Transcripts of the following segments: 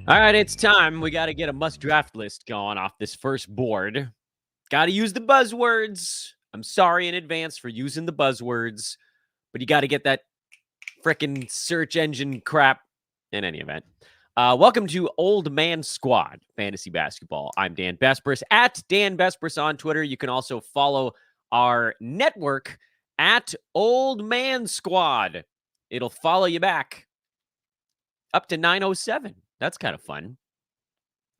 All right, it's time. We got to get a must draft list going off this first board. Got to use the buzzwords. I'm sorry in advance for using the buzzwords, but you got to get that frickin' search engine crap in any event. Welcome to Old Man Squad Fantasy Basketball. I'm Dan Bespris at Dan Bespris on Twitter. You can also follow our network at Old Man Squad. It'll follow you back up to 907. That's kind of fun.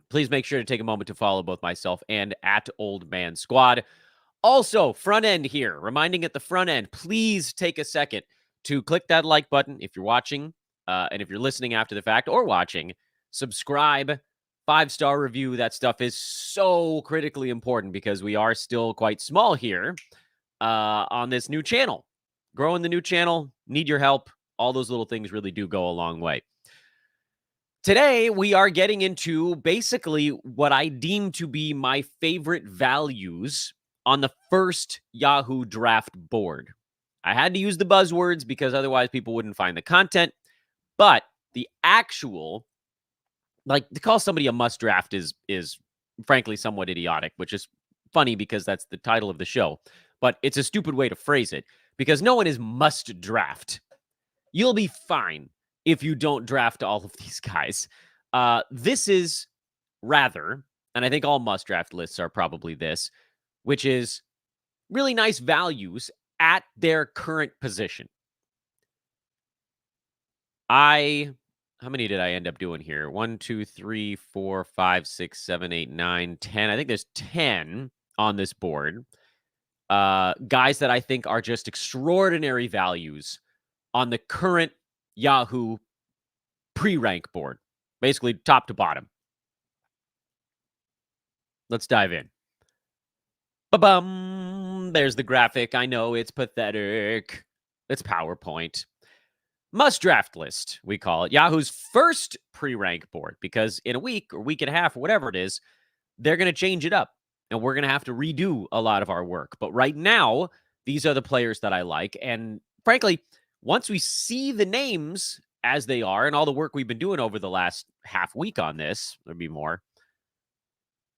Please make sure to take a moment to follow both myself and at Old Man Squad. Also, front end here, reminding at the front end, please take a second to click that like button if you're watching, and if you're listening after the fact or watching, subscribe, 5-star review. That stuff is so critically important because we are still quite small here on this new channel. Growing the new channel, need your help. All those little things really do go a long way. Today, we are getting into basically what I deem to be my favorite values on the first Yahoo draft board. I had to use the buzzwords because otherwise people wouldn't find the content, but the actual, like, to call somebody a must draft is frankly somewhat idiotic, which is funny because that's the title of the show, but it's a stupid way to phrase it because no one is must draft. You'll be fine if you don't draft all of these guys. This is rather, and I think all must draft lists are probably this, which is really nice values at their current position. How many did I end up doing here? 1, 2, 3, 4, 5, 6, 7, 8, 9, 10. I think there's 10 on this board. Guys that I think are just extraordinary values on the current Yahoo pre-rank board, basically top to bottom. Let's dive in. Ba-bum! There's the graphic. I know it's pathetic. It's PowerPoint. Must draft list, we call it. Yahoo's first pre-rank board, because in a week or week and a half or whatever it is, they're going to change it up, and we're going to have to redo a lot of our work. But right now, these are the players that I like, and frankly, once we see the names as they are and all the work we've been doing over the last half week on this, there'll be more,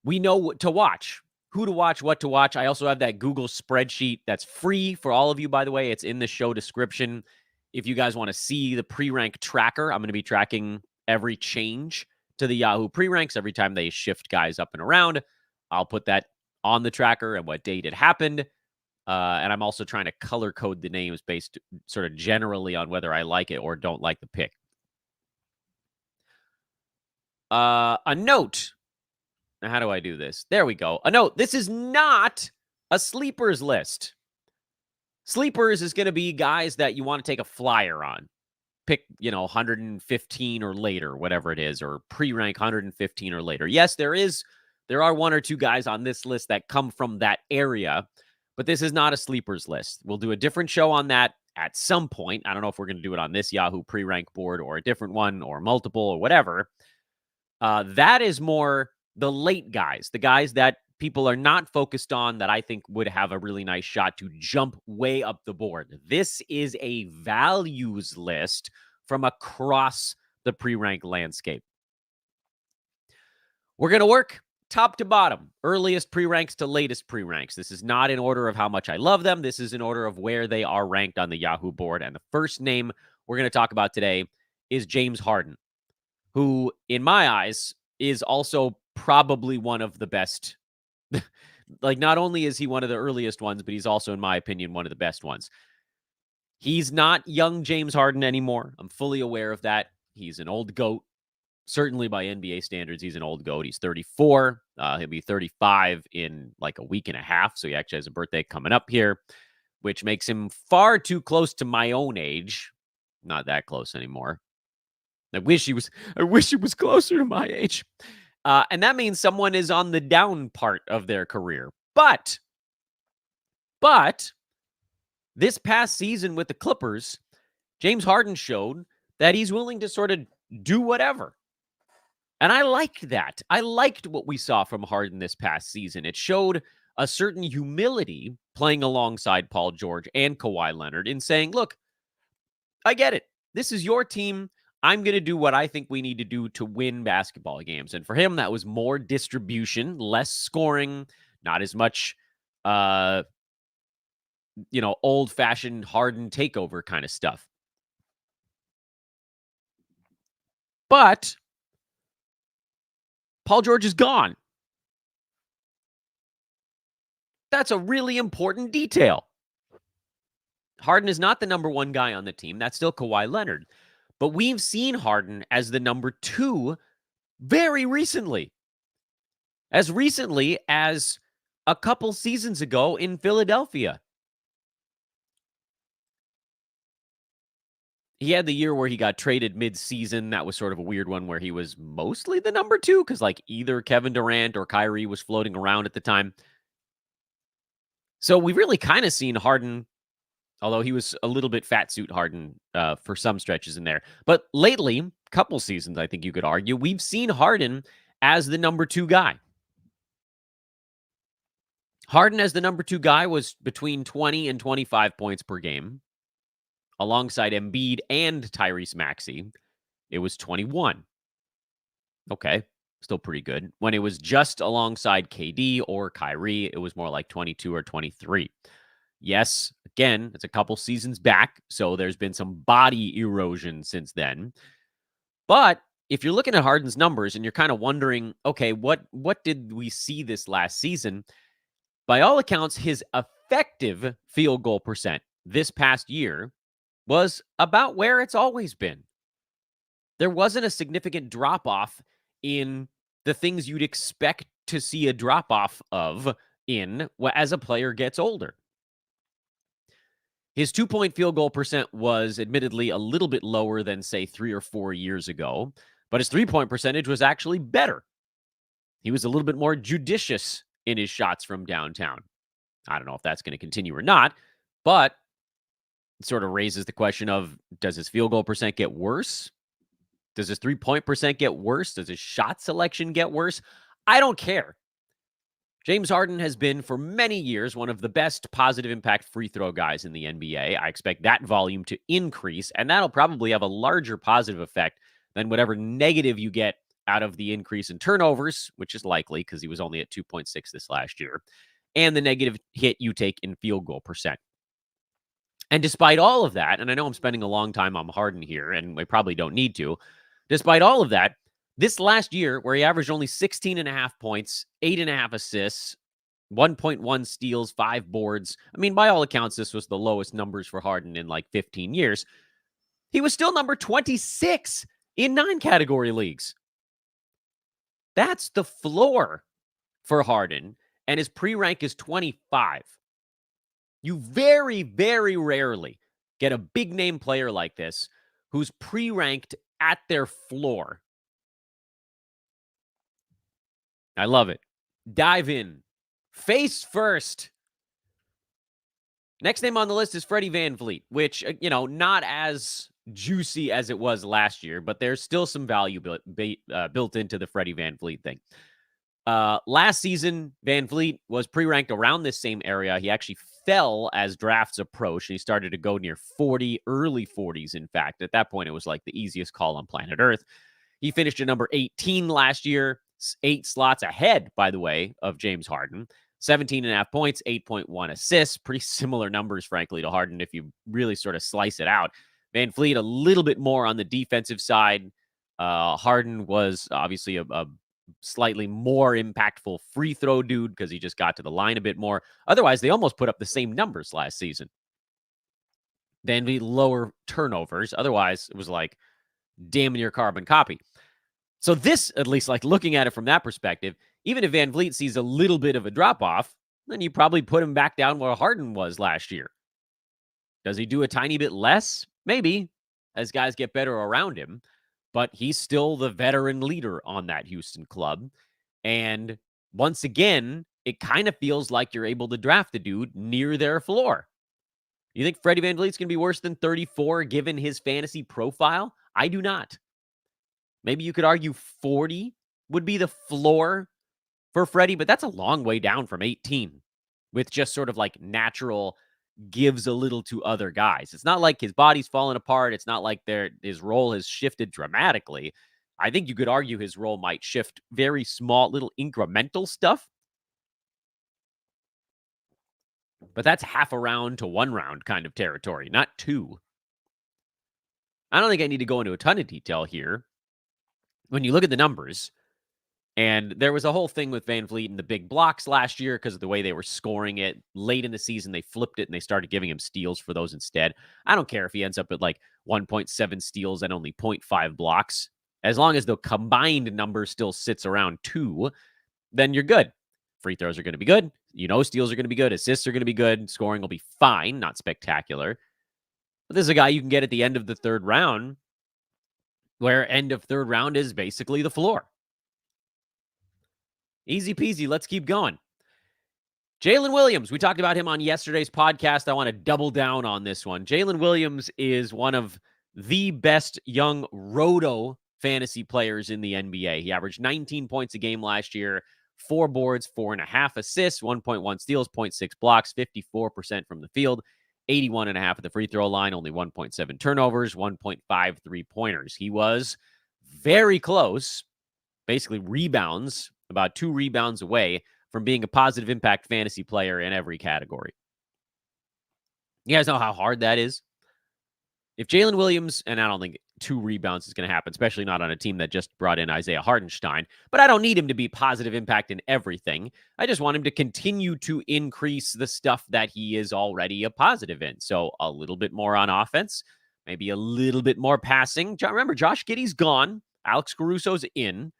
we know what to watch, who to watch, what to watch. I also have that Google spreadsheet that's free for all of you, by the way. It's in the show description. If you guys want to see the pre-rank tracker, I'm going to be tracking every change to the Yahoo pre-ranks every time they shift guys up and around. I'll put that on the tracker and what date it happened. And I'm also trying to color code the names based sort of generally on whether I like it or don't like the pick. A note. Now, how do I do this? There we go. A note. This is not a sleepers list. Sleepers is going to be guys that you want to take a flyer on. Pick, 115 or later, whatever it is, or pre-rank 115 or later. Yes, there are one or two guys on this list that come from that area, but this is not a sleepers list. We'll do a different show on that at some point. I don't know if we're going to do it on this Yahoo pre-rank board or a different one or multiple or whatever. That is more the late guys, the guys that people are not focused on that I think would have a really nice shot to jump way up the board. This is a values list from across the pre-rank landscape. We're going to work top to bottom, earliest pre-ranks to latest pre-ranks. This is not in order of how much I love them. This is in order of where they are ranked on the Yahoo board. And the first name we're going to talk about today is James Harden, who, in my eyes, is also probably one of the best. Like, not only is he one of the earliest ones, but he's also, in my opinion, one of the best ones. He's not young James Harden anymore. I'm fully aware of that. He's an old goat. Certainly by NBA standards, he's an old goat. He's 34. He'll be 35 in like a week and a half. So he actually has a birthday coming up here, which makes him far too close to my own age. Not that close anymore. I wish he was closer to my age. And that means someone is on the down part of their career. But this past season with the Clippers, James Harden showed that he's willing to sort of do whatever. And I liked that. I liked what we saw from Harden this past season. It showed a certain humility playing alongside Paul George and Kawhi Leonard in saying, look, I get it. This is your team. I'm going to do what I think we need to do to win basketball games. And for him, that was more distribution, less scoring, not as much, old-fashioned Harden takeover kind of stuff. But Paul George is gone. That's a really important detail. Harden is not the number one guy on the team. That's still Kawhi Leonard. But we've seen Harden as the number two very recently. As recently as a couple seasons ago in Philadelphia. He had the year where he got traded mid-season. That was sort of a weird one where he was mostly the number two because like either Kevin Durant or Kyrie was floating around at the time. So we've really kind of seen Harden, although he was a little bit fat suit Harden for some stretches in there. But lately, couple seasons, I think you could argue, we've seen Harden as the number two guy. Harden as the number two guy was between 20 and 25 points per game. Alongside Embiid and Tyrese Maxey, it was 21. Okay, still pretty good. When it was just alongside KD or Kyrie, it was more like 22 or 23. Yes, again, it's a couple seasons back, so there's been some body erosion since then. But if you're looking at Harden's numbers and you're kind of wondering, okay, what did we see this last season? By all accounts, his effective field goal percent this past year was about where it's always been. There wasn't a significant drop-off in the things you'd expect to see a drop-off of as a player gets older. His two-point field goal percent was admittedly a little bit lower than, say, 3 or 4 years ago, but his three-point percentage was actually better. He was a little bit more judicious in his shots from downtown. I don't know if that's going to continue or not, but it sort of raises the question of, does his field goal percent get worse? Does his three-point percent get worse? Does his shot selection get worse? I don't care. James Harden has been, for many years, one of the best positive impact free throw guys in the NBA. I expect that volume to increase, and that'll probably have a larger positive effect than whatever negative you get out of the increase in turnovers, which is likely because he was only at 2.6 this last year, and the negative hit you take in field goal percent. And despite all of that, and I know I'm spending a long time on Harden here, and we probably don't need to, despite all of that, this last year, where he averaged only 16.5 points, 8.5 assists, 1.1 steals, 5 boards, I mean, by all accounts, this was the lowest numbers for Harden in like 15 years. He was still number 26 in 9 category leagues. That's the floor for Harden, and his pre-rank is 25. You very, very rarely get a big-name player like this who's pre-ranked at their floor. I love it. Dive in. Face first. Next name on the list is Freddy VanVleet, which, not as juicy as it was last year, but there's still some value built into the Freddy VanVleet thing. Last season, VanVleet was pre-ranked around this same area. He actually fell as drafts approached. He started to go near 40, early 40s, in fact. At that point, it was like the easiest call on planet Earth. He finished at number 18 last year, 8 slots ahead, by the way, of James Harden. 17.5 points, 8.1 assists. Pretty similar numbers, frankly, to Harden if you really sort of slice it out. VanVleet a little bit more on the defensive side. Harden was obviously a slightly more impactful free throw dude because he just got to the line a bit more. Otherwise, they almost put up the same numbers last season. VanVleet lower turnovers. Otherwise, it was like damn near carbon copy. So this, at least like looking at it from that perspective, even if VanVleet sees a little bit of a drop-off, then you probably put him back down where Harden was last year. Does he do a tiny bit less? Maybe, as guys get better around him. But he's still the veteran leader on that Houston club. And once again, it kind of feels like you're able to draft the dude near their floor. You think Freddy VanVleet's going to be worse than 34 given his fantasy profile? I do not. Maybe you could argue 40 would be the floor for Freddie, but that's a long way down from 18 with just sort of like natural gives a little to other guys. It's not like his body's falling apart. It's not like his role has shifted dramatically. I think you could argue his role might shift very small, little incremental stuff. But that's half a round to 1 round kind of territory, not 2. I don't think I need to go into a ton of detail here. When you look at the numbers, and there was a whole thing with VanVleet and the big blocks last year because of the way they were scoring it. Late in the season, they flipped it and they started giving him steals for those instead. I don't care if he ends up at like 1.7 steals and only 0.5 blocks. As long as the combined number still sits around 2, then you're good. Free throws are going to be good. Steals are going to be good. Assists are going to be good. Scoring will be fine, not spectacular. But this is a guy you can get at the end of the 3rd round, where end of 3rd round is basically the floor. Easy peasy. Let's keep going. Jaylen Williams. We talked about him on yesterday's podcast. I want to double down on this one. Jaylen Williams is one of the best young roto fantasy players in the NBA. He averaged 19 points a game last year, 4 boards, 4.5 assists, 1.1 steals, 0.6 blocks, 54% from the field, 81.5 at the free throw line, only 1.7 turnovers, 1.5 3-pointers. He was very close, basically rebounds, about 2 rebounds away from being a positive impact fantasy player in every category. You guys know how hard that is? If Jaylen Williams, and I don't think 2 rebounds is going to happen, especially not on a team that just brought in Isaiah Hardenstein, but I don't need him to be positive impact in everything. I just want him to continue to increase the stuff that he is already a positive in. So a little bit more on offense, maybe a little bit more passing. Remember, Josh Giddey's gone. Alex Caruso's in.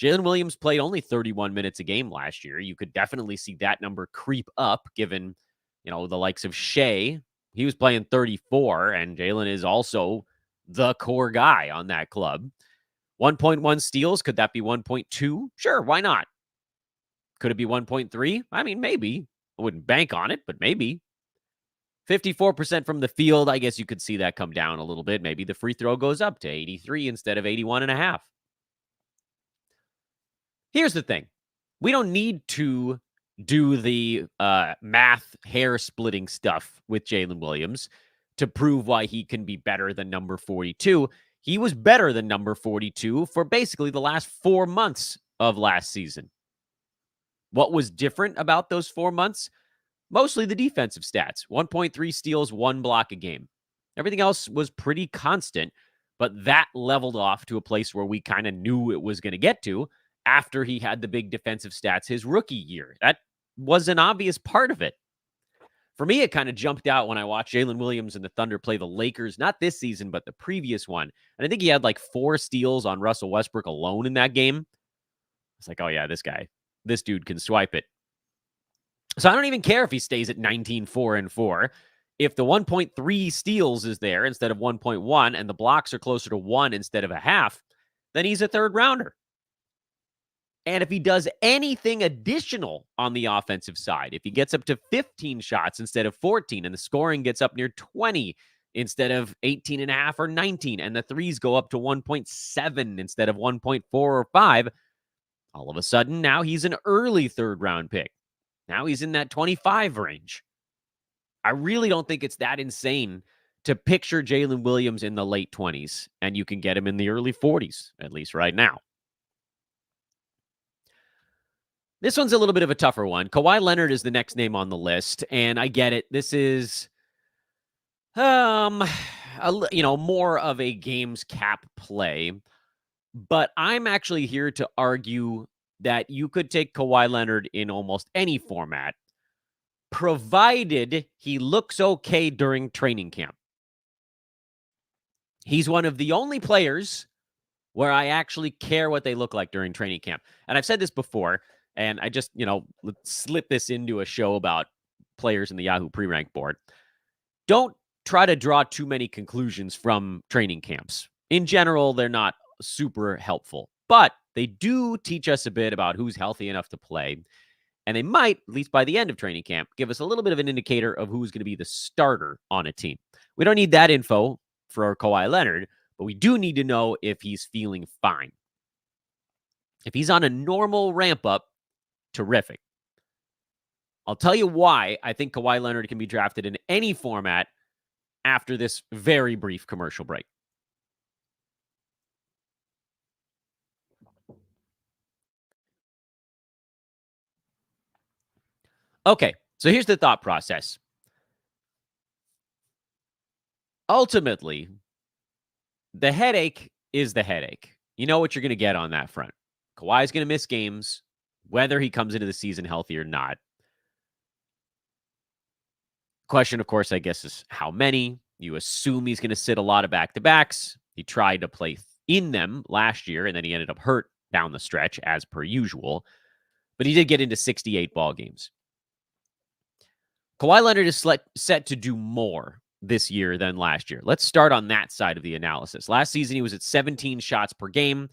Jaylen Williams played only 31 minutes a game last year. You could definitely see that number creep up given, the likes of Shea. He was playing 34, and Jaylen is also the core guy on that club. 1.1 steals. Could that be 1.2? Sure, why not? Could it be 1.3? I mean, maybe. I wouldn't bank on it, but maybe. 54% from the field. I guess you could see that come down a little bit. Maybe the free throw goes up to 83 instead of 81.5. Here's the thing. We don't need to do the math hair splitting stuff with Jaylen Williams to prove why he can be better than number 42. He was better than number 42 for basically the last 4 months of last season. What was different about those 4 months? Mostly the defensive stats. 1.3 steals, 1 block a game. Everything else was pretty constant, but that leveled off to a place where we kind of knew it was going to get to after he had the big defensive stats his rookie year. That was an obvious part of it. For me, it kind of jumped out when I watched Jaylen Williams and the Thunder play the Lakers, not this season, but the previous one. And I think he had like 4 steals on Russell Westbrook alone in that game. It's like, oh yeah, this dude can swipe it. So I don't even care if he stays at 19, 4, and 4. If the 1.3 steals is there instead of 1.1 and the blocks are closer to 1 instead of a half, then he's a 3rd rounder. And if he does anything additional on the offensive side, if he gets up to 15 shots instead of 14 and the scoring gets up near 20 instead of 18.5 or 19 and the threes go up to 1.7 instead of 1.4 or 5, all of a sudden now he's an early 3rd round pick. Now he's in that 25 range. I really don't think it's that insane to picture Jaylen Williams in the late 20s and you can get him in the early 40s, at least right now. This one's a little bit of a tougher one. Kawhi Leonard is the next name on the list, and I get it. This is, more of a games cap play, but I'm actually here to argue that you could take Kawhi Leonard in almost any format, provided he looks okay during training camp. He's one of the only players where I actually care what they look like during training camp. And I've said this before, and I just, let's slip this into a show about players in the Yahoo pre-rank board. Don't try to draw too many conclusions from training camps. In general, they're not super helpful, but they do teach us a bit about who's healthy enough to play. And they might, at least by the end of training camp, give us a little bit of an indicator of who's going to be the starter on a team. We don't need that info for Kawhi Leonard, but we do need to know if he's feeling fine. If he's on a normal ramp up, terrific. I'll tell you why I think Kawhi Leonard can be drafted in any format after this very brief commercial break. Okay, so here's the thought process. Ultimately, the headache is the headache. You know what you're going to get on that front. Kawhi's going to miss games, whether he comes into the season healthy or not. Question, of course, I guess, is how many. You assume he's going to sit a lot of back-to-backs. He tried to play in them last year, and then he ended up hurt down the stretch, as per usual. But he did get into 68 ball games. Kawhi Leonard is set to do more this year than last year. Let's start on that side of the analysis. Last season, he was at 17 shots per game,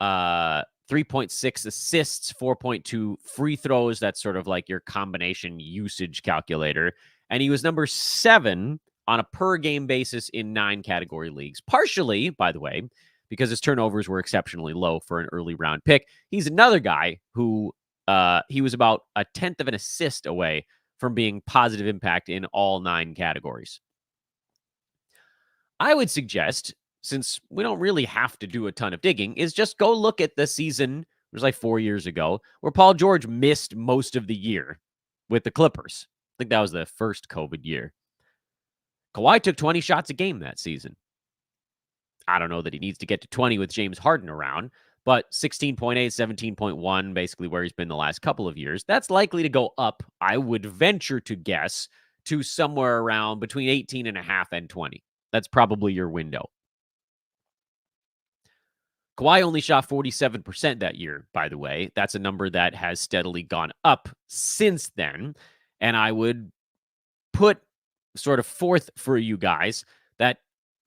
3.6 assists, 4.2 free throws. That's sort of like your combination usage calculator. And he was number 7 on a per-game basis in 9 category leagues. Partially, by the way, because his turnovers were exceptionally low for an early round pick. He's another guy who he was about a tenth of an assist away from being positive impact in all 9 categories. I would suggest, since we don't really have to do a ton of digging, is just go look at the season, it was like 4 years ago, where Paul George missed most of the year with the Clippers. I think that was the first COVID year. Kawhi took 20 shots a game that season. I don't know that he needs to get to 20 with James Harden around, but 16.8, 17.1, basically where he's been the last couple of years. That's likely to go up, I would venture to guess, to somewhere around between 18.5 and 20. That's probably your window. Kawhi only shot 47% that year, by the way. That's a number that has steadily gone up since then. And I would put sort of forth for you guys that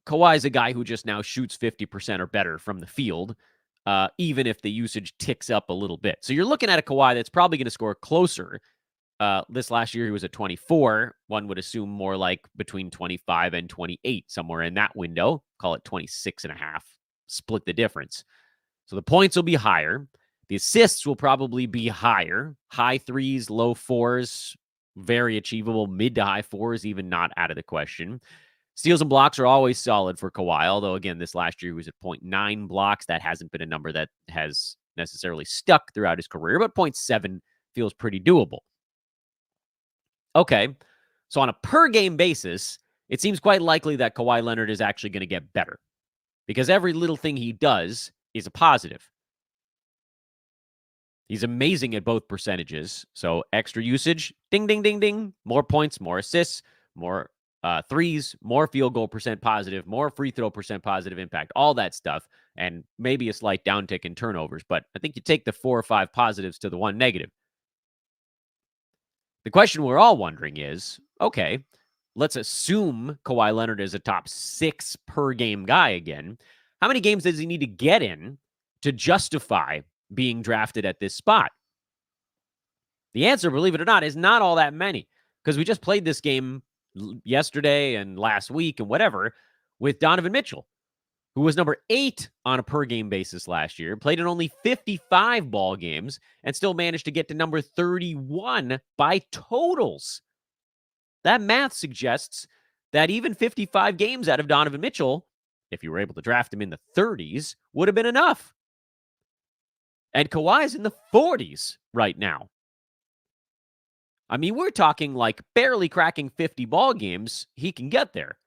Kawhi is a guy who just now shoots 50% or better from the field, even if the usage ticks up a little bit. So you're looking at a Kawhi that's probably going to score closer. This last year, he was at 24. One would assume more like between 25 and 28, somewhere in that window. Call it 26.5. Split the difference. So the points will be higher. The assists will probably be higher. High 3s, low 4s, very achievable. Mid to high 4s, even not out of the question. Steals and blocks are always solid for Kawhi, although, again, this last year he was at 0.9 blocks. That hasn't been a number that has necessarily stuck throughout his career, but 0.7 feels pretty doable. Okay, so on a per-game basis, it seems quite likely that Kawhi Leonard is actually going to get better because every little thing he does is a positive. He's amazing at both percentages. So extra usage, ding, ding, ding, ding. More points, more assists, more threes, more field goal percent positive, more free throw percent positive impact, all that stuff, and maybe a slight downtick in turnovers. But I think you take the 4 or 5 positives to the 1 negative. The question we're all wondering is, okay, let's assume Kawhi Leonard is a top 6 per game guy again. How many games does he need to get in to justify being drafted at this spot? The answer, believe it or not, is not all that many, because we just played this game yesterday and last week and whatever with Donovan Mitchell, who was number 8 on a per-game basis last year, played in only 55 ball games, and still managed to get to number 31 by totals. That math suggests that even 55 games out of Donovan Mitchell, if you were able to draft him in the 30s, would have been enough. And Kawhi's in the 40s right now. I mean, we're talking like barely cracking 50 ball games. He can get there.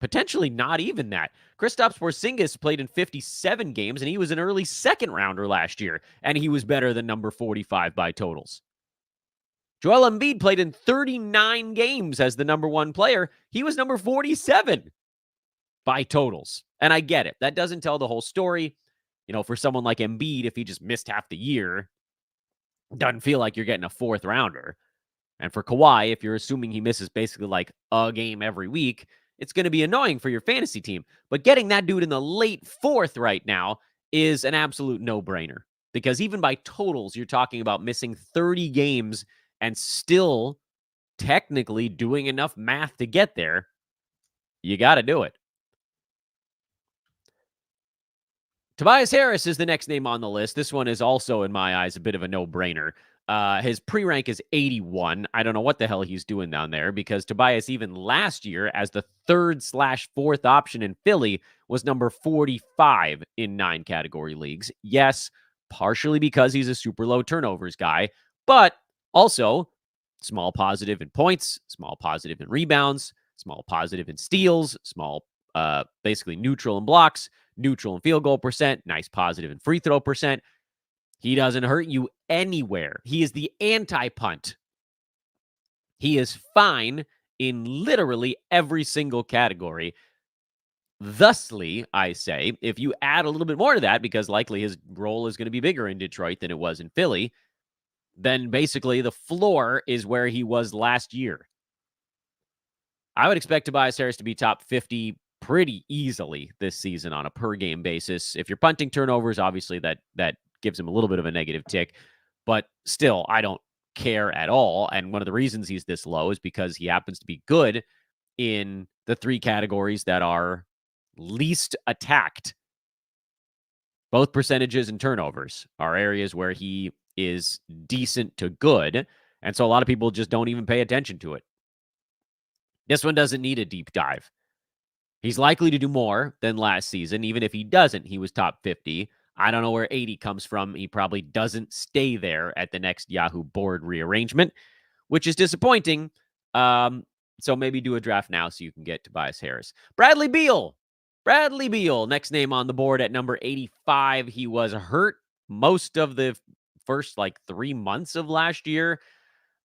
Potentially not even that. Kristaps Porzingis played in 57 games, and he was an early second rounder last year, and he was better than number 45 by totals. Joel Embiid played in 39 games as the number 1 player. He was number 47 by totals. And I get it. That doesn't tell the whole story. For someone like Embiid, if he just missed half the year, doesn't feel like you're getting a fourth rounder. And for Kawhi, if you're assuming he misses basically like a game every week, it's going to be annoying for your fantasy team. But getting that dude in the late fourth right now is an absolute no-brainer. Because even by totals, you're talking about missing 30 games and still technically doing enough math to get there. You got to do it. Tobias Harris is the next name on the list. This one is also, in my eyes, a bit of a no-brainer. His pre-rank is 81. I don't know what the hell he's doing down there because Tobias, even last year, as the third/fourth option in Philly, was number 45 in 9 category leagues. Yes, partially because he's a super low turnovers guy, but also small positive in points, small positive in rebounds, small positive in steals, small basically neutral in blocks, neutral in field goal percent, nice positive in free throw percent. He doesn't hurt you anywhere. He is the anti-punt. He is fine in literally every single category. Thusly, I say, if you add a little bit more to that, because likely his role is going to be bigger in Detroit than it was in Philly, then basically the floor is where he was last year. I would expect Tobias Harris to be top 50 pretty easily this season on a per game basis. If you're punting turnovers, obviously that gives him a little bit of a negative tick, but still, I don't care at all. And one of the reasons he's this low is because he happens to be good in the 3 categories that are least attacked. Both percentages and turnovers are areas where he is decent to good. And so a lot of people just don't even pay attention to it. This one doesn't need a deep dive. He's likely to do more than last season. Even if he doesn't, he was top 50. I don't know where 80 comes from. He probably doesn't stay there at the next Yahoo board rearrangement, which is disappointing. So maybe do a draft now so you can get Tobias Harris. Bradley Beal. Next name on the board at number 85. He was hurt most of the first 3 months of last year.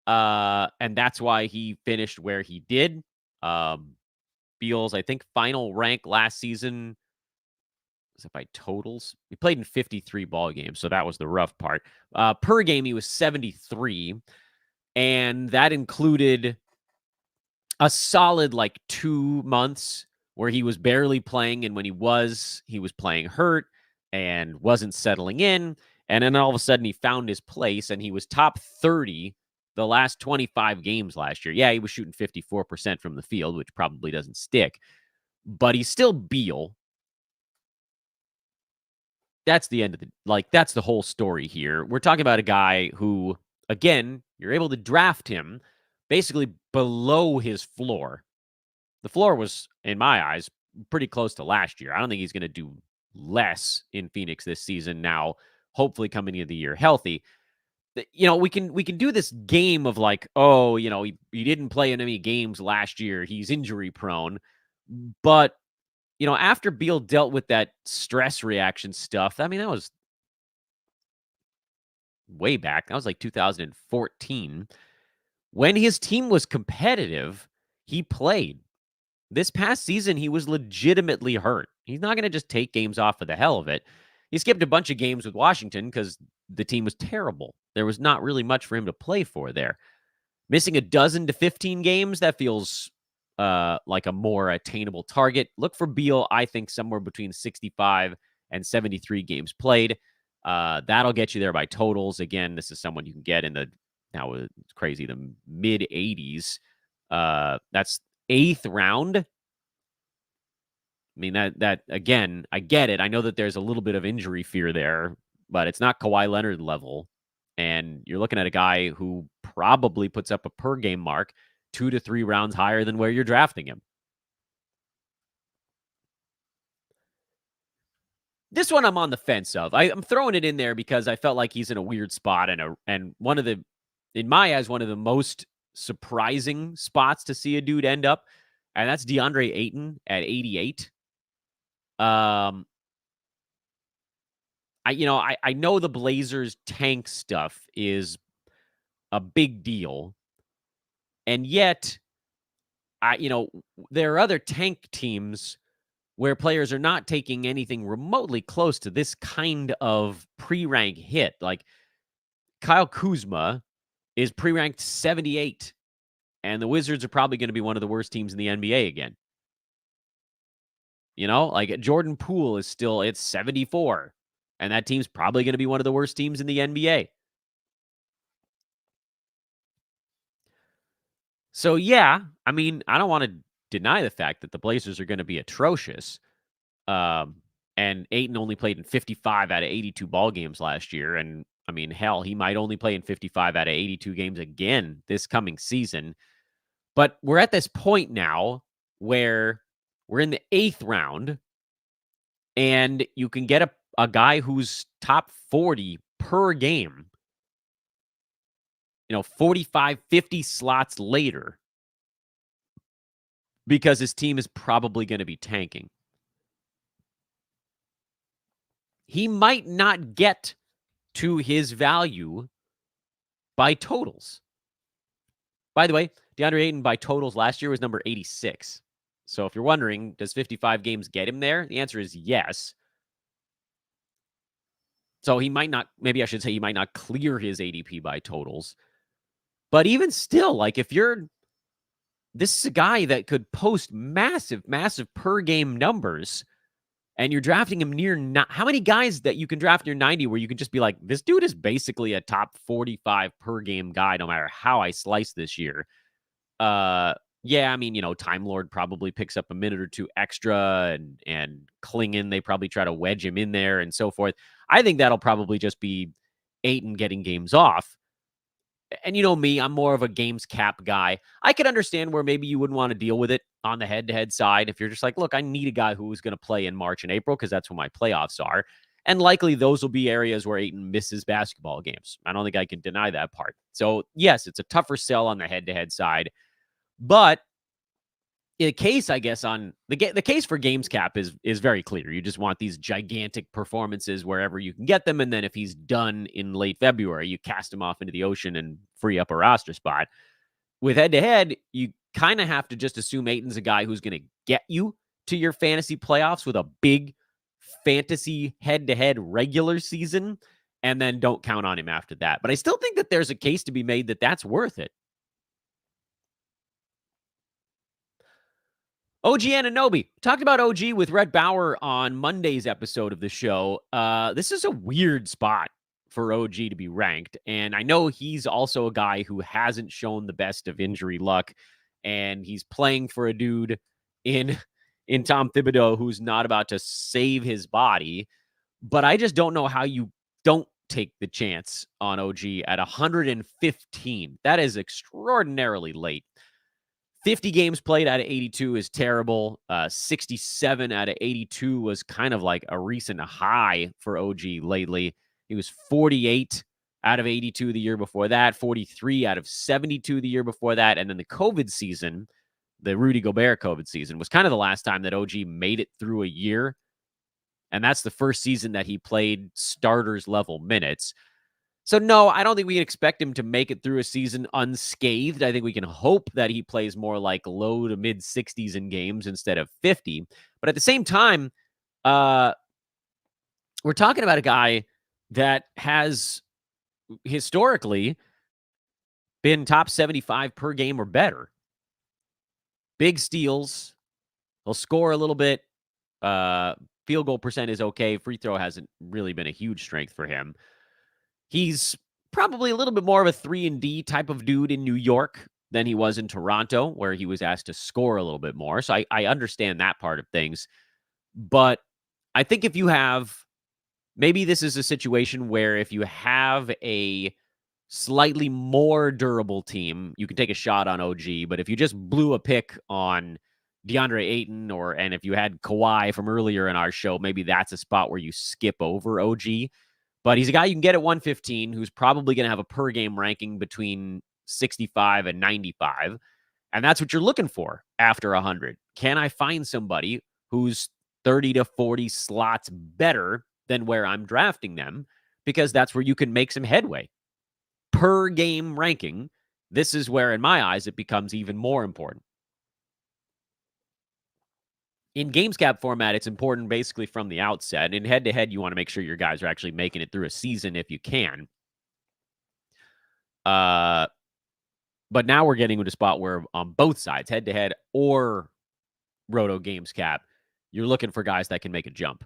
And that's why he finished where he did. Beal's, I think, final rank last season, was it by totals? He played in 53 ball games, so that was the rough part. Per game, he was 73, and that included a solid 2 months where he was barely playing, and when he was playing hurt and wasn't settling in, and then all of a sudden he found his place, and he was top 30 the last 25 games last year. Yeah, he was shooting 54% from the field, which probably doesn't stick, but he's still Beal. That's the end of that's the whole story here. We're talking about a guy who, again, you're able to draft him basically below his floor. The floor was, in my eyes, pretty close to last year. I don't think he's going to do less in Phoenix this season now, hopefully coming into the year healthy. We can do this game of he didn't play in any games last year. He's injury prone. But, after Beal dealt with that stress reaction stuff, that was way back. That was 2014. When his team was competitive, he played. This past season, he was legitimately hurt. He's not going to just take games off for the hell of it. He skipped a bunch of games with Washington because the team was terrible. There was not really much for him to play for there. Missing a dozen to 15 games, that feels like a more attainable target. Look for Beal, I think, somewhere between 65 and 73 games played. That'll get you there by totals. Again, this is someone you can get in now it's crazy, the mid 80s. That's 8th round. That again, I get it. I know that there's a little bit of injury fear there, but it's not Kawhi Leonard level. And you're looking at a guy who probably puts up a per game mark 2 to 3 rounds higher than where you're drafting him. This one I'm on the fence of. I'm throwing it in there because I felt like he's in a weird spot and one of the, in my eyes, one of the most surprising spots to see a dude end up, and that's DeAndre Ayton at 88. I know the Blazers tank stuff is a big deal, and yet there are other tank teams where players are not taking anything remotely close to this kind of pre-rank hit. Like Kyle Kuzma is pre-ranked 78, and the Wizards are probably going to be one of the worst teams in the NBA again. Like Jordan Poole is still at 74, and that team's probably going to be one of the worst teams in the NBA. So, yeah, I mean, I don't want to deny the fact that the Blazers are going to be atrocious. And Ayton only played in 55 out of 82 ball games last year. And I mean, hell, he might only play in 55 out of 82 games again this coming season. But we're at this point now where we're in the 8th round, and you can get a guy who's top 40 per game, 45, 50 slots later, because his team is probably going to be tanking. He might not get to his value by totals. By the way, DeAndre Ayton by totals last year was number 86. So if you're wondering, does 55 games get him there? The answer is yes. So he might not, maybe I should say he might not clear his ADP by totals. But even still, like this is a guy that could post massive per game numbers, and you're drafting him near, how many guys that you can draft near 90 where you can just be like, this dude is basically a top 45 per game guy, no matter how I slice this year. Yeah, I mean, Time Lord probably picks up a minute or two extra, and Klingon, they probably try to wedge him in there and so forth. I think that'll probably just be Ayton getting games off. And me, I'm more of a games cap guy. I could understand where maybe you wouldn't want to deal with it on the head-to-head side if you're just like, look, I need a guy who's going to play in March and April because that's when my playoffs are. And likely those will be areas where Ayton misses basketball games. I don't think I can deny that part. So, yes, it's a tougher sell on the head-to-head side. But the case, I guess, on the case for games cap is very clear. You just want these gigantic performances wherever you can get them, and then if he's done in late February, you cast him off into the ocean and free up a roster spot. With head-to-head, you kind of have to just assume Ayton's a guy who's going to get you to your fantasy playoffs with a big fantasy head-to-head regular season, and then don't count on him after that. But I still think that there's a case to be made that that's worth it. OG Anunoby. Talked about OG with Rhett Bauer on Monday's episode of the show. This is a weird spot for OG to be ranked. And I know he's also a guy who hasn't shown the best of injury luck. And he's playing for a dude in Tom Thibodeau who's not about to save his body. But I just don't know how you don't take the chance on OG at 115. That is extraordinarily late. 50 games played out of 82 is terrible. 67 out of 82 was kind of like a recent high for OG lately. He was 48 out of 82 the year before that, 43 out of 72 the year before that. And then the COVID season, the Rudy Gobert COVID season, was kind of the last time that OG made it through a year. And that's the first season that he played starters level minutes. So, no, I don't think we can expect him to make it through a season unscathed. I think we can hope that he plays more like low to mid 60s in games instead of 50. But at the same time, we're talking about a guy that has historically been top 75 per game or better. Big steals. He'll score a little bit. Field goal percent is okay. Free throw hasn't really been a huge strength for him. He's probably a little bit more of a 3-and-D type of dude in New York than he was in Toronto, where he was asked to score a little bit more. So I understand that part of things. But I think if you have, maybe this is a situation where if you have a slightly more durable team, you can take a shot on OG. But if you just blew a pick on DeAndre Ayton, and if you had Kawhi from earlier in our show, maybe that's a spot where you skip over OG. But he's a guy you can get at 115 who's probably going to have a per-game ranking between 65 and 95. And that's what you're looking for after 100. Can I find somebody who's 30 to 40 slots better than where I'm drafting them? Because that's where you can make some headway. Per-game ranking, this is where, in my eyes, it becomes even more important. In games cap format, it's important basically from the outset. In head-to-head, you want to make sure your guys are actually making it through a season if you can. But now we're getting to a spot where on both sides, head-to-head or Roto games cap, you're looking for guys that can make a jump.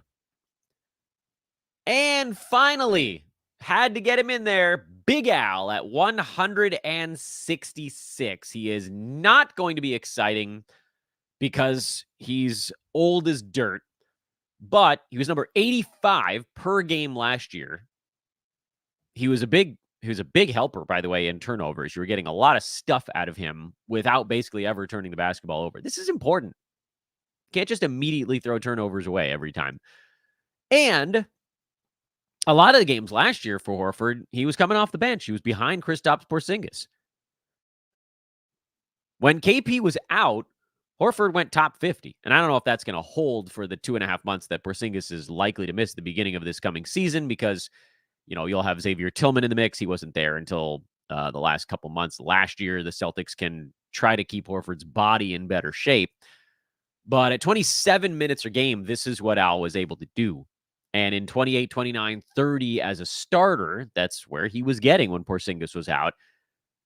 And finally, had to get him in there, Big Al at 166. He is not going to be exciting because he's old as dirt, but he was number 85 per game last year. He was a big helper, by the way, in turnovers. You were getting a lot of stuff out of him without basically ever turning the basketball over. This is important. Can't just immediately throw turnovers away every time. And a lot of the games last year for Horford, he was coming off the bench. He was behind Kristaps Porzingis. When KP was out, Horford went top 50. And I don't know if that's going to hold for the 2.5 months that Porzingis is likely to miss the beginning of this coming season because, you'll have Xavier Tillman in the mix. He wasn't there until the last couple months last year. The Celtics can try to keep Horford's body in better shape. But at 27 minutes a game, this is what Al was able to do. And in 28, 29, 30 as a starter, that's where he was getting when Porzingis was out.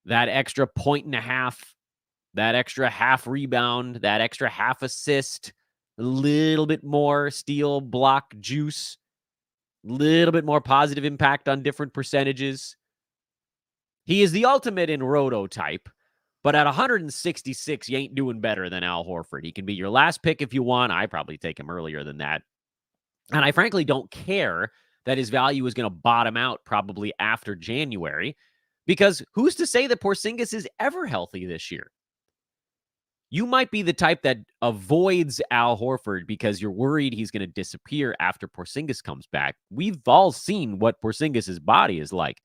That extra 1.5, that extra half rebound, that extra half assist, a little bit more steal block juice, a little bit more positive impact on different percentages. He is the ultimate in Roto type. But at 166, you ain't doing better than Al Horford. He can be your last pick if you want. I probably take him earlier than that. And I frankly don't care that his value is going to bottom out probably after January, because who's to say that Porzingis is ever healthy this year? You might be the type that avoids Al Horford because you're worried he's going to disappear after Porzingis comes back. We've all seen what Porzingis' body is like.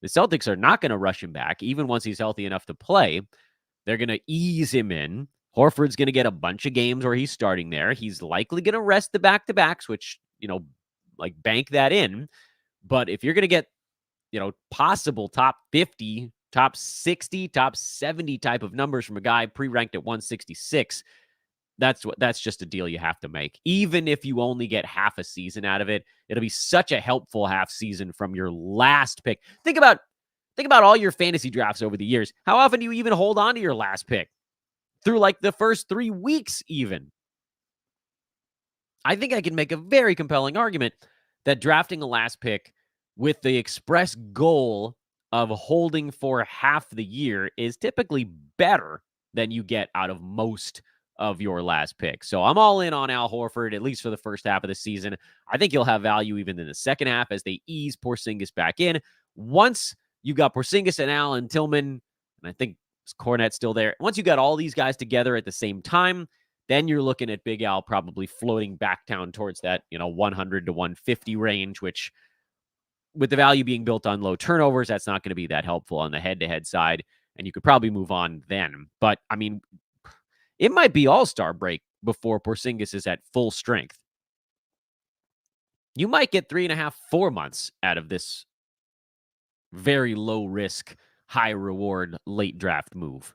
The Celtics are not going to rush him back, even once he's healthy enough to play. They're going to ease him in. Horford's going to get a bunch of games where he's starting there. He's likely going to rest the back-to-backs, which, bank that in. But if you're going to get, possible top 50, top 60, top 70 type of numbers from a guy pre-ranked at 166, that's just a deal you have to make. Even if you only get half a season out of it, it'll be such a helpful half season from your last pick. Think about all your fantasy drafts over the years. How often do you even hold on to your last pick? Through like the first 3 weeks even. I think I can make a very compelling argument that drafting a last pick with the express goal of holding for half the year is typically better than you get out of most of your last pick. So I'm all in on Al Horford, at least for the first half of the season. I think he'll have value even in the second half as they ease Porzingis back in. Once you got Porzingis and Al and Tillman, and I think Cornette's still there. Once you got all these guys together at the same time, then you're looking at Big Al probably floating back down towards that, 100 to 150 range, which with the value being built on low turnovers, that's not going to be that helpful on the head-to-head side, and you could probably move on then. But, it might be all-star break before Porzingis is at full strength. You might get 3.5, 4 months out of this very low-risk, high-reward late draft move.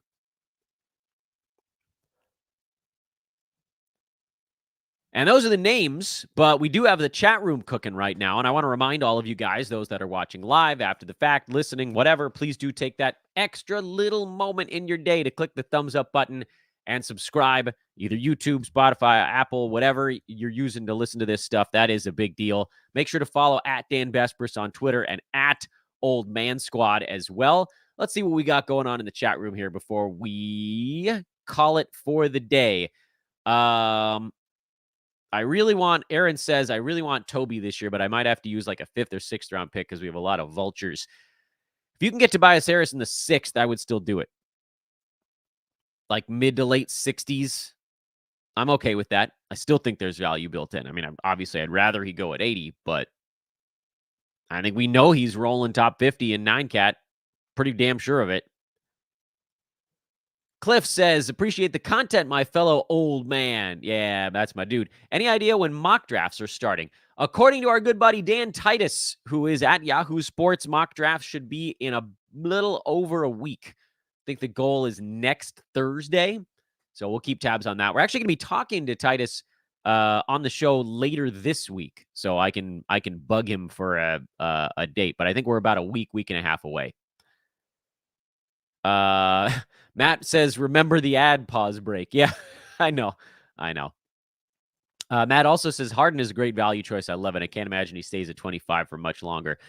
And those are the names, but we do have the chat room cooking right now. And I want to remind all of you guys, those that are watching live, after the fact, listening, whatever, please do take that extra little moment in your day to click the thumbs up button and subscribe, either YouTube, Spotify, Apple, whatever you're using to listen to this stuff. That is a big deal. Make sure to follow at Dan Bespris on Twitter and at Old Man Squad as well. Let's see what we got going on in the chat room here before we call it for the day. Aaron says, I really want Toby this year, but I might have to use like a 5th or 6th round pick because we have a lot of vultures. If you can get Tobias Harris in the 6th, I would still do it. Like mid to late 60s. I'm okay with that. I still think there's value built in. Obviously, I'd rather he go at 80, but I think we know he's rolling top 50 in 9-cat. Pretty damn sure of it. Cliff says, appreciate the content, my fellow old man. Yeah, that's my dude. Any idea when mock drafts are starting? According to our good buddy Dan Titus, who is at Yahoo Sports, mock drafts should be in a little over a week. I think the goal is next Thursday. So we'll keep tabs on that. We're actually going to be talking to Titus on the show later this week, so I can bug him for a date. But I think we're about a week and a half away. Matt says, "Remember the ad pause break." Yeah, I know. Matt also says Harden is a great value choice. I love it. I can't imagine he stays at 25 for much longer.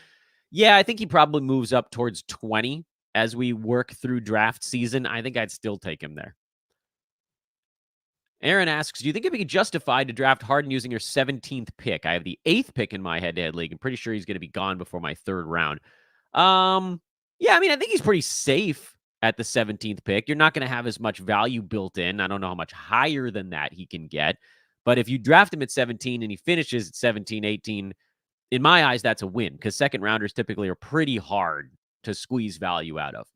Yeah, I think he probably moves up towards 20 as we work through draft season. I think I'd still take him there. Aaron asks, do you think it'd be justified to draft Harden using your 17th pick? I have the 8th pick in my head-to-head league. I'm pretty sure he's going to be gone before my 3rd round. Yeah, I mean, I think he's pretty safe at the 17th pick. You're not going to have as much value built in. I don't know how much higher than that he can get. But if you draft him at 17 and he finishes at 17, 18, in my eyes, that's a win because second rounders typically are pretty hard to squeeze value out of.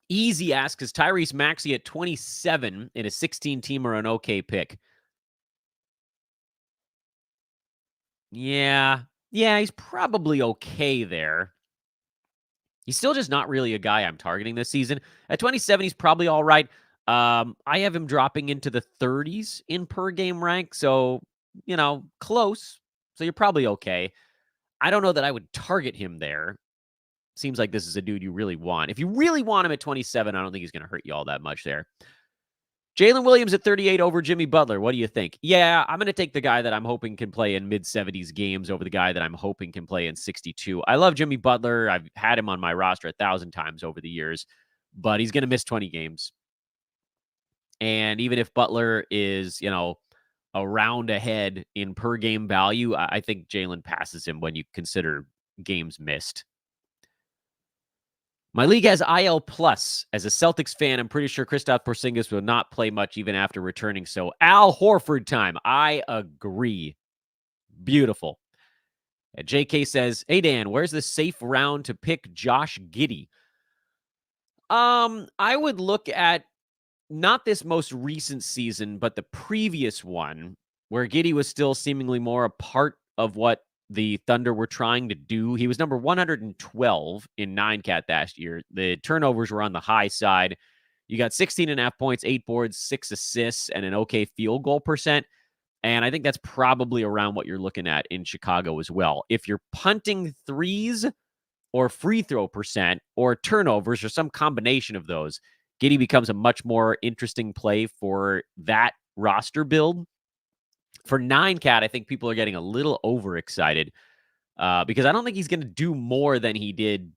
Easy asks, is Tyrese Maxey at 27 in a 16-teamer an okay pick? Yeah, he's probably okay there. He's still just not really a guy I'm targeting this season. At 27, he's probably all right. I have him dropping into the 30s in per game rank, so, close. So you're probably okay. I don't know that I would target him there. Seems like this is a dude you really want. If you really want him at 27, I don't think he's going to hurt you all that much there. Jaylen Williams at 38 over Jimmy Butler. What do you think? Yeah, I'm going to take the guy that I'm hoping can play in mid-70s games over the guy that I'm hoping can play in 62. I love Jimmy Butler. I've had him on my roster 1,000 times over the years, but he's going to miss 20 games. And even if Butler is, a round ahead in per game value, I think Jaylen passes him when you consider games missed. My league has IL Plus. As a Celtics fan, I'm pretty sure Kristaps Porzingis will not play much even after returning. So Al Horford time. I agree. Beautiful. JK says, hey, Dan, where's the safe round to pick Josh Giddey? I would look at not this most recent season, but the previous one where Giddey was still seemingly more a part of what the Thunder were trying to do. He was number 112 in 9-cat last year. The turnovers were on the high side. You got 16.5 points, 8 boards, 6 assists, and an okay field goal percent. And I think that's probably around what you're looking at in Chicago as well. If you're punting threes or free throw percent or turnovers or some combination of those, Giddey becomes a much more interesting play for that roster build. For 9-cat, I think people are getting a little overexcited because I don't think he's going to do more than he did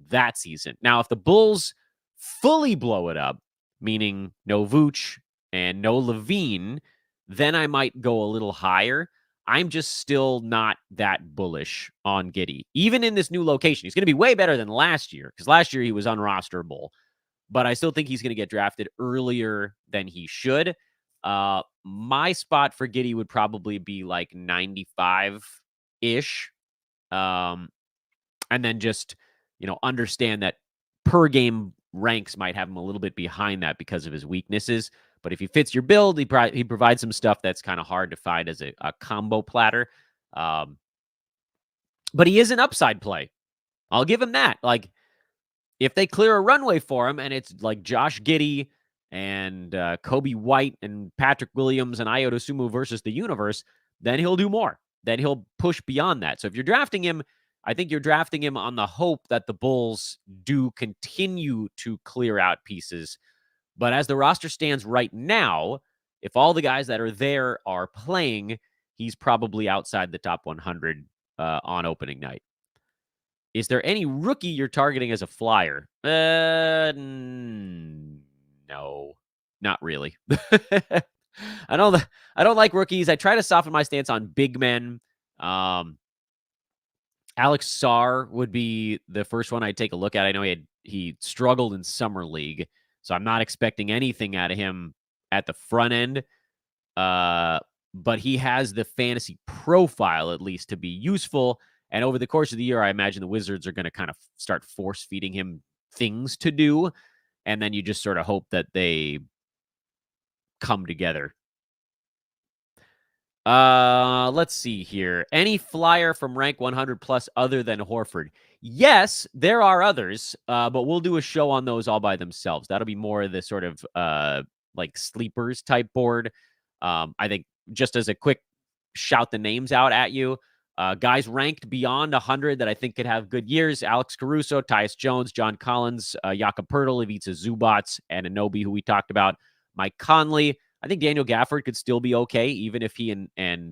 that season. Now, if the Bulls fully blow it up, meaning no Vooch and no Levine, then I might go a little higher. I'm just still not that bullish on Giddey. Even in this new location, he's going to be way better than last year because last year he was unrosterable. But I still think he's going to get drafted earlier than he should. My spot for Giddey would probably be like 95-ish. And then just, understand that per game ranks might have him a little bit behind that because of his weaknesses. But if he fits your build, he provides some stuff that's kind of hard to find as a combo platter. But he is an upside play. I'll give him that. Like, if they clear a runway for him and it's like Josh Giddey and Kobe White and Patrick Williams and Ayo Dosunmu versus the universe, then he'll do more. Then he'll push beyond that. So if you're drafting him, I think you're drafting him on the hope that the Bulls do continue to clear out pieces. But as the roster stands right now, if all the guys that are there are playing, he's probably outside the top 100 on opening night. Is there any rookie you're targeting as a flyer? No, not really. I don't like rookies. I try to soften my stance on big men. Alex Sarr would be the first one I'd take a look at. I know he struggled in summer league, so I'm not expecting anything out of him at the front end. But he has the fantasy profile at least to be useful. And over the course of the year, I imagine the Wizards are going to kind of start force feeding him things to do. And then you just sort of hope that they come together. Let's see here. Any flyer from rank 100 plus other than Horford? Yes, there are others, but we'll do a show on those all by themselves. That'll be more of the sort of like sleepers type board. I think just as a quick shout the names out at you, guys ranked beyond 100 that I think could have good years: Alex Caruso, Tyus Jones, John Collins, Jakob Poeltl, Ivica Zubac, and Anunoby, who we talked about. Mike Conley. I think Daniel Gafford could still be okay, even if he and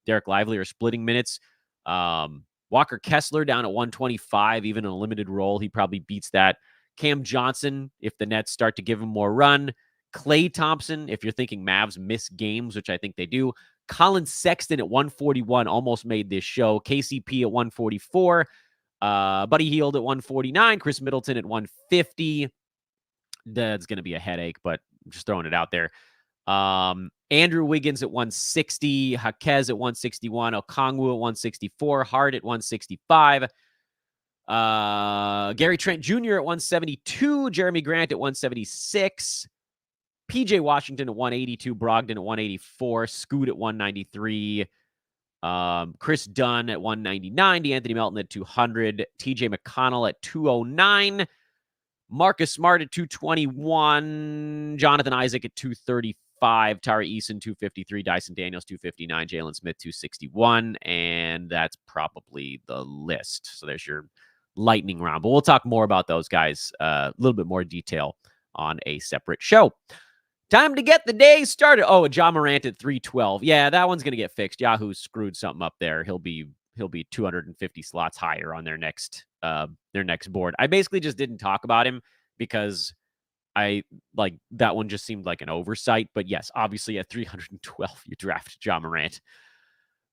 Derek Lively are splitting minutes. Walker Kessler down at 125, even in a limited role, he probably beats that. Cam Johnson, if the Nets start to give him more run. Klay Thompson, if you're thinking Mavs miss games, which I think they do. Colin Sexton at 141 almost made this show. KCP at 144. Buddy Hield at 149. Chris Middleton at 150. That's going to be a headache, but I'm just throwing it out there. Andrew Wiggins at 160. Jaquez at 161. Okongwu at 164. Hart at 165. Gary Trent Jr. at 172. Jeremy Grant at 176. PJ Washington at 182, Brogdon at 184, Scoot at 193, Chris Dunn at 199, DeAnthony Melton at 200, TJ McConnell at 209, Marcus Smart at 221, Jonathan Isaac at 235, Tari Eason 253, Dyson Daniels 259, Jalen Smith 261, and that's probably the list. So there's your lightning round. But we'll talk more about those guys, a little bit more detail on a separate show. Time to get the day started. Oh, and Ja Morant at 312. Yeah, that one's going to get fixed. Yahoo screwed something up there. He'll be 250 slots higher on their next board. I basically just didn't talk about him because I like that one just seemed like an oversight. But yes, obviously at 312, you draft Ja Morant.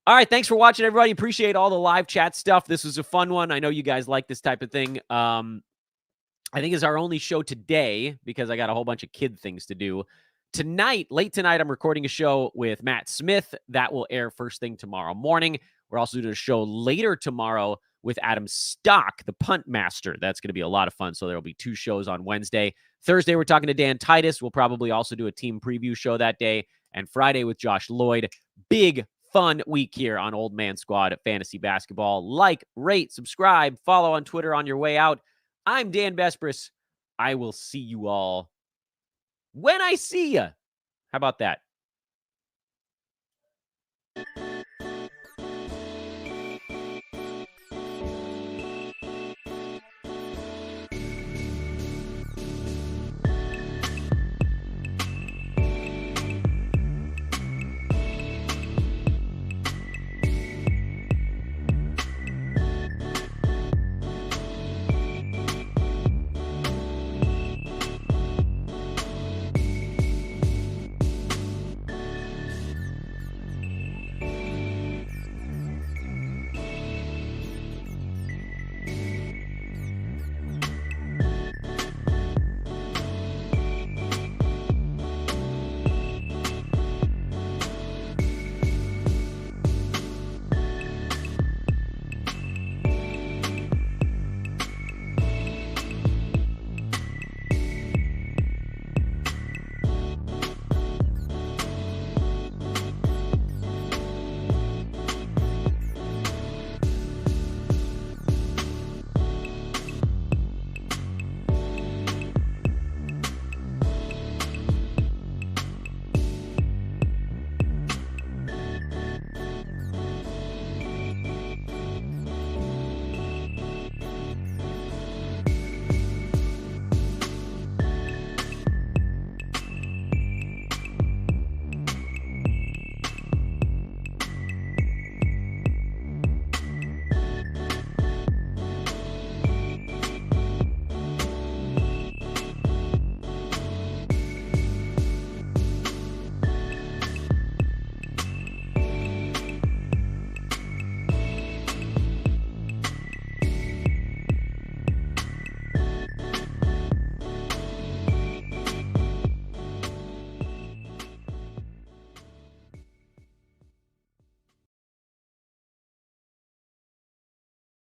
All right, thanks for watching, everybody. Appreciate all the live chat stuff. This was a fun one. I know you guys like this type of thing. I think is our only show today because I got a whole bunch of kid things to do. Tonight, late tonight, I'm recording a show with Matt Smith. That will air first thing tomorrow morning. We're also doing a show later tomorrow with Adam Stock, the punt master. That's going to be a lot of fun. So there will be 2 shows on Wednesday. Thursday, we're talking to Dan Titus. We'll probably also do a team preview show that day. And Friday with Josh Lloyd. Big, fun week here on Old Man Squad at Fantasy Basketball. Like, rate, subscribe, follow on Twitter on your way out. I'm Dan Bespris. I will see you all when I see you. How about that?